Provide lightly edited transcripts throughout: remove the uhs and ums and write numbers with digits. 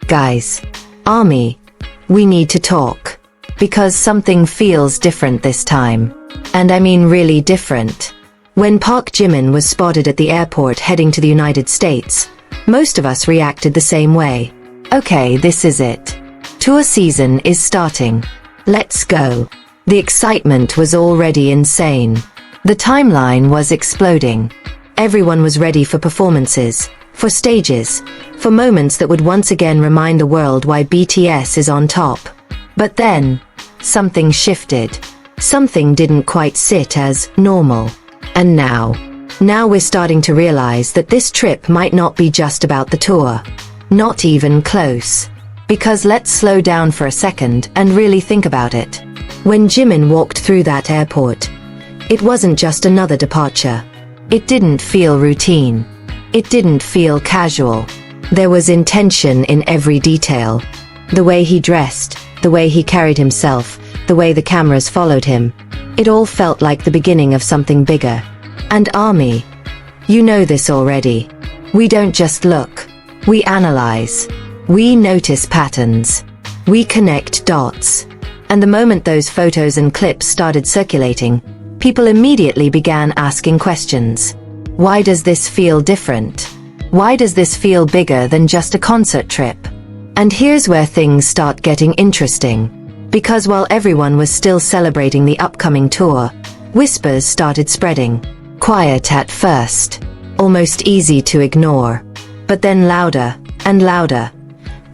Guys, Army, we need to talk. Because something feels different this time. And I mean really different. When Park Jimin was spotted at the airport heading to the United States, most of us reacted the same way. Okay, this is it. Tour season is starting. Let's go. The excitement was already insane. The timeline was exploding. Everyone was ready for performances, for stages, for moments that would once again remind the world why BTS is on top. But then, something shifted. Something didn't quite sit as normal. And now we're starting to realize that this trip might not be just about the tour. Not even close. Because let's slow down for a second and really think about it. When Jimin walked through that airport, it wasn't just another departure. It didn't feel routine. It didn't feel casual. There was intention in every detail. The way he dressed, the way he carried himself, the way the cameras followed him. It all felt like the beginning of something bigger. And Army, you know this already. We don't just look. We analyze. We notice patterns. We connect dots. And the moment those photos and clips started circulating, people immediately began asking questions. Why does this feel different? Why does this feel bigger than just a concert trip? And here's where things start getting interesting. Because while everyone was still celebrating the upcoming tour, whispers started spreading. Quiet at first. Almost easy to ignore. But then louder and louder.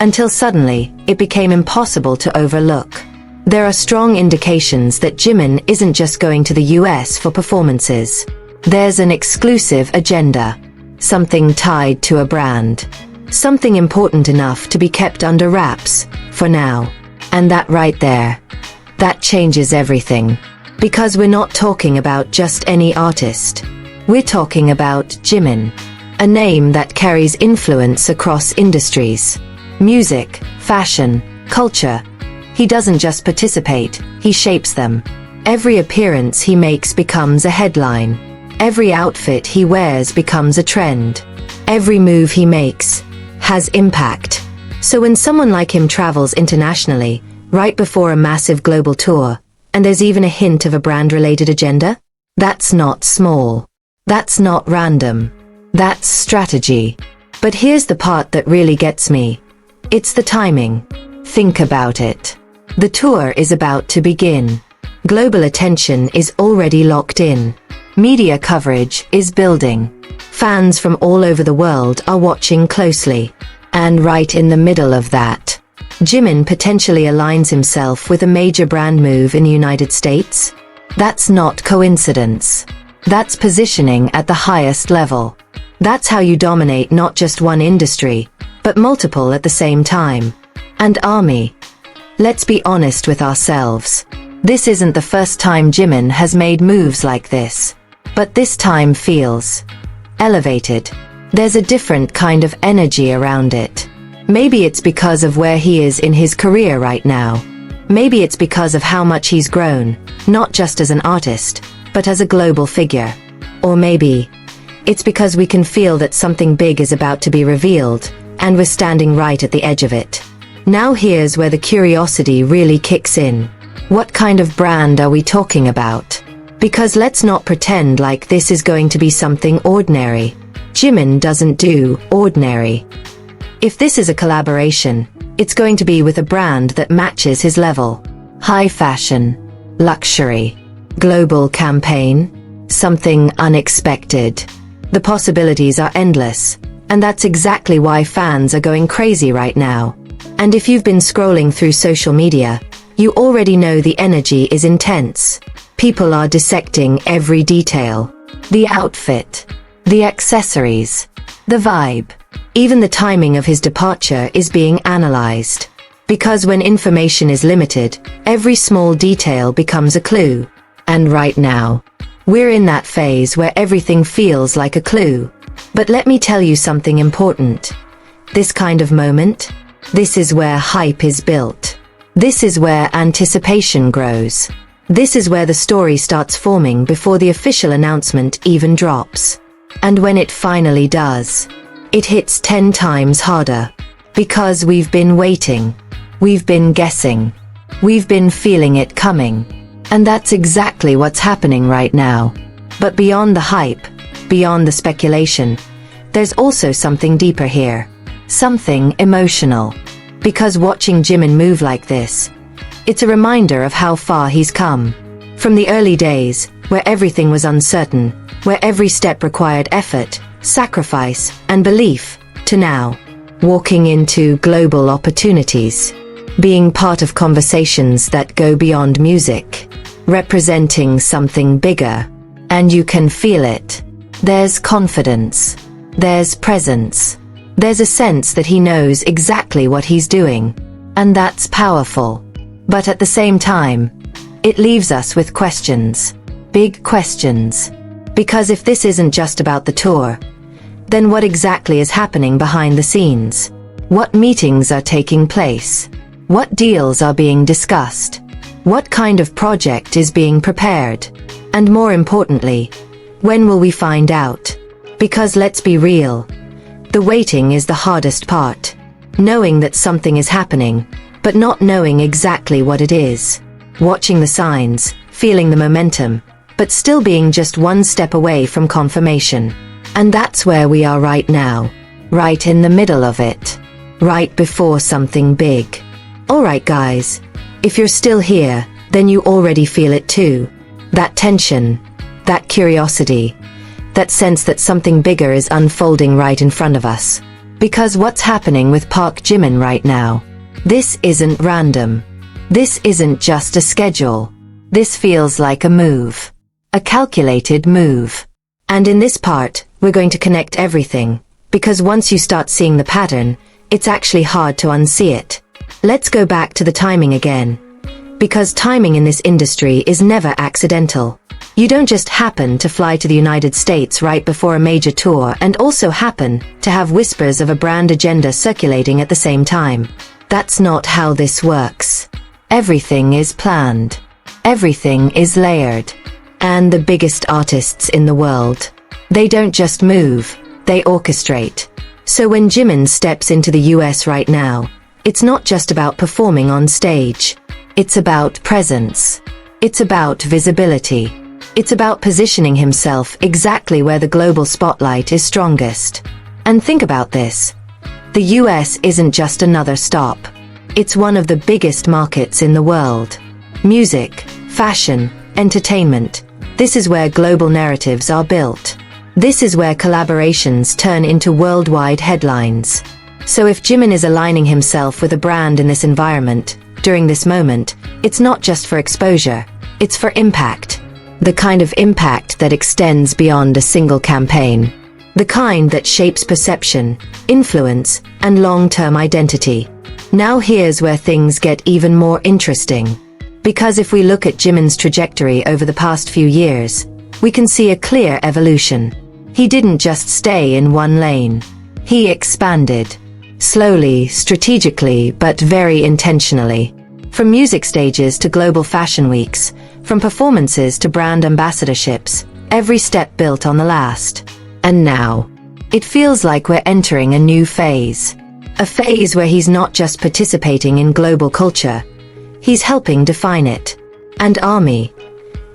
Until suddenly, it became impossible to overlook. There are strong indications that Jimin isn't just going to the US for performances. There's an exclusive agenda. Something tied to a brand. Something important enough to be kept under wraps, for now. And that right there, that changes everything. Because we're not talking about just any artist. We're talking about Jimin. A name that carries influence across industries. Music, fashion, culture. He doesn't just participate, he shapes them. Every appearance he makes becomes a headline. Every outfit he wears becomes a trend. Every move he makes has impact. So when someone like him travels internationally, right before a massive global tour, and there's even a hint of a brand-related agenda, that's not small. That's not random. That's strategy. But here's the part that really gets me. It's the timing. Think about it. The tour is about to begin. Global attention is already locked in. Media coverage is building. Fans from all over the world are watching closely. And right in the middle of that, Jimin potentially aligns himself with a major brand move in the United States. That's not coincidence. That's positioning at the highest level. That's how you dominate not just one industry, but multiple at the same time. And Army, let's be honest with ourselves. This isn't the first time Jimin has made moves like this. But this time feels elevated. There's a different kind of energy around it. Maybe it's because of where he is in his career right now. Maybe it's because of how much he's grown, not just as an artist, but as a global figure. Or maybe it's because we can feel that something big is about to be revealed, and we're standing right at the edge of it. Now here's where the curiosity really kicks in. What kind of brand are we talking about? Because let's not pretend like this is going to be something ordinary. Jimin doesn't do ordinary. If this is a collaboration, it's going to be with a brand that matches his level. High fashion, luxury, global campaign, something unexpected. The possibilities are endless, and that's exactly why fans are going crazy right now. And if you've been scrolling through social media, you already know the energy is intense. People are dissecting every detail. The outfit, the accessories, the vibe. Even the timing of his departure is being analyzed. Because when information is limited, every small detail becomes a clue. And right now, we're in that phase where everything feels like a clue. But let me tell you something important. This kind of moment, this is where hype is built. This is where anticipation grows. This is where the story starts forming before the official announcement even drops. And when it finally does, it hits 10 times harder. Because we've been waiting. We've been guessing. We've been feeling it coming. And that's exactly what's happening right now. But beyond the hype, beyond the speculation, there's also something deeper here. Something emotional. Because watching Jimin move like this, it's a reminder of how far he's come. From the early days, where everything was uncertain, where every step required effort, sacrifice, and belief, to now, walking into global opportunities, being part of conversations that go beyond music, representing something bigger, and you can feel it. There's confidence. There's presence. There's a sense that he knows exactly what he's doing. And that's powerful. But at the same time, it leaves us with questions. Big questions. Because if this isn't just about the tour, then what exactly is happening behind the scenes? What meetings are taking place? What deals are being discussed? What kind of project is being prepared? And more importantly, when will we find out? Because let's be real, the waiting is the hardest part. Knowing that something is happening, but not knowing exactly what it is. Watching the signs, feeling the momentum, but still being just one step away from confirmation. And that's where we are right now. Right in the middle of it. Right before something big. Alright guys, if you're still here, then you already feel it too. That tension, that curiosity, that sense that something bigger is unfolding right in front of us. Because what's happening with Park Jimin right now? This isn't random. This isn't just a schedule. This feels like a move. A calculated move. And in this part, we're going to connect everything. Because once you start seeing the pattern, it's actually hard to unsee it. Let's go back to the timing again. Because timing in this industry is never accidental. You don't just happen to fly to the United States right before a major tour and also happen to have whispers of a brand agenda circulating at the same time. That's not how this works. Everything is planned. Everything is layered. And the biggest artists in the world, they don't just move, they orchestrate. So when Jimin steps into the US right now, it's not just about performing on stage. It's about presence. It's about visibility. It's about positioning himself exactly where the global spotlight is strongest. And think about this. The US isn't just another stop. It's one of the biggest markets in the world. Music, fashion, entertainment. This is where global narratives are built. This is where collaborations turn into worldwide headlines. So if Jimin is aligning himself with a brand in this environment, during this moment, it's not just for exposure, it's for impact. The kind of impact that extends beyond a single campaign. The kind that shapes perception, influence, and long-term identity. Now here's where things get even more interesting. Because if we look at Jimin's trajectory over the past few years, we can see a clear evolution. He didn't just stay in one lane. He expanded. Slowly, strategically, but very intentionally. From music stages to global fashion weeks, from performances to brand ambassadorships, every step built on the last. And now, it feels like we're entering a new phase. A phase where he's not just participating in global culture, he's helping define it. And ARMY,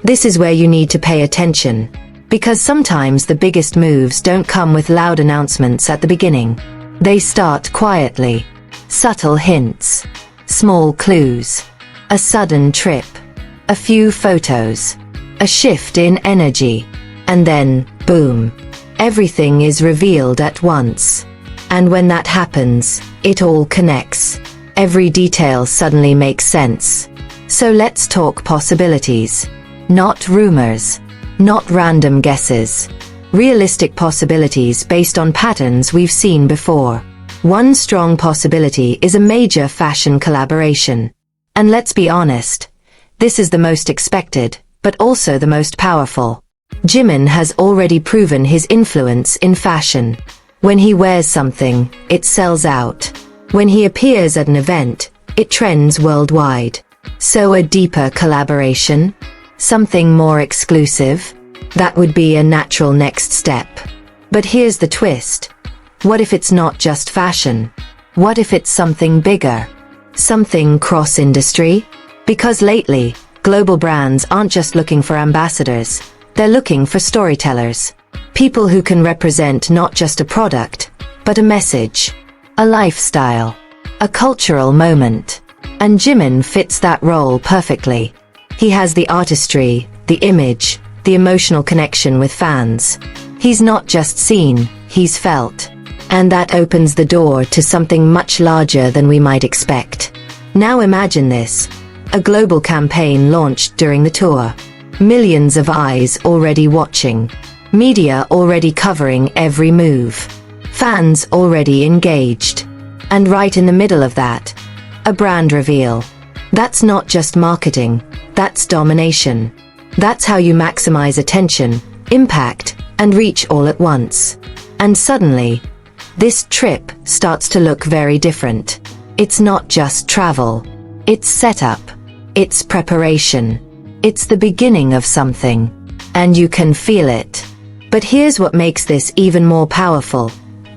this is where you need to pay attention. Because sometimes the biggest moves don't come with loud announcements at the beginning. They start quietly. Subtle hints. Small clues. A sudden trip. A few photos. A shift in energy. And then, boom. Everything is revealed at once. And when that happens, it all connects. Every detail suddenly makes sense. So let's talk possibilities. Not rumors. Not random guesses. Realistic possibilities based on patterns we've seen before. One strong possibility is a major fashion collaboration. And let's be honest, this is the most expected, but also the most powerful. Jimin has already proven his influence in fashion. When he wears something, it sells out. When he appears at an event, it trends worldwide. So a deeper collaboration? Something more exclusive? That would be a natural next step. But here's the twist. What if it's not just fashion? What if it's something bigger? Something cross-industry? Because lately, global brands aren't just looking for ambassadors, they're looking for storytellers. People who can represent not just a product, but a message, a lifestyle, a cultural moment. And Jimin fits that role perfectly. He has the artistry, the image, the emotional connection with fans. He's not just seen, he's felt. And that opens the door to something much larger than we might expect. Now imagine this. A global campaign launched during the tour. Millions of eyes already watching. Media already covering every move. Fans already engaged. And right in the middle of that, a brand reveal. That's not just marketing, that's domination. That's how you maximize attention, impact, and reach all at once. And suddenly, this trip starts to look very different. It's not just travel. It's setup. It's preparation. It's the beginning of something. And you can feel it. But here's what makes this even more powerful.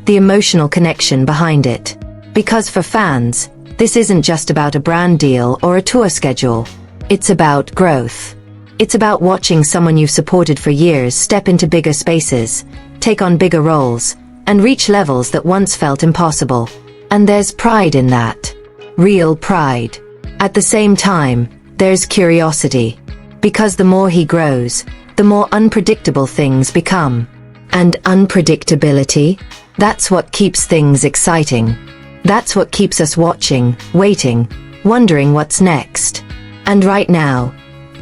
The emotional connection behind it. Because for fans, this isn't just about a brand deal or a tour schedule. It's about growth. It's about watching someone you've supported for years step into bigger spaces, take on bigger roles, and reach levels that once felt impossible. And there's pride in that. Real pride. At the same time, there's curiosity. Because the more he grows, the more unpredictable things become. And unpredictability? That's what keeps things exciting. That's what keeps us watching, waiting, wondering what's next. And right now,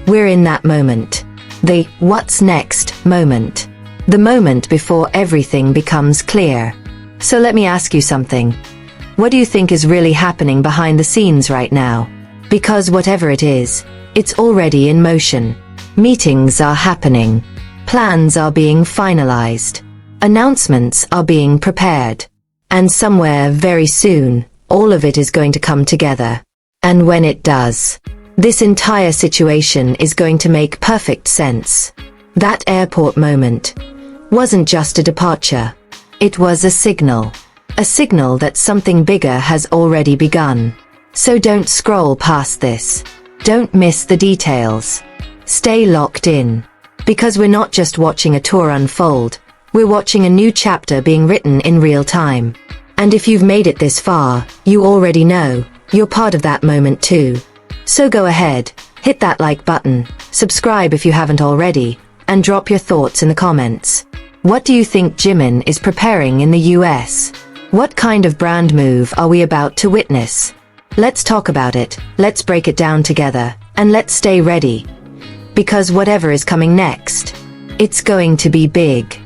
we're in that moment. The what's next moment. The moment before everything becomes clear. So let me ask you something. What do you think is really happening behind the scenes right now? Because whatever it is, it's already in motion. Meetings are happening. Plans are being finalized. Announcements are being prepared. And somewhere very soon, all of it is going to come together. And when it does, this entire situation is going to make perfect sense. That airport moment wasn't just a departure. It was a signal. A signal that something bigger has already begun. So don't scroll past this. Don't miss the details. Stay locked in. Because we're not just watching a tour unfold, we're watching a new chapter being written in real time. And if you've made it this far, you already know, you're part of that moment too. So go ahead, hit that like button, subscribe if you haven't already, and drop your thoughts in the comments. What do you think Jimin is preparing in the US? What kind of brand move are we about to witness? Let's talk about it, let's break it down together, and let's stay ready. Because whatever is coming next, it's going to be big.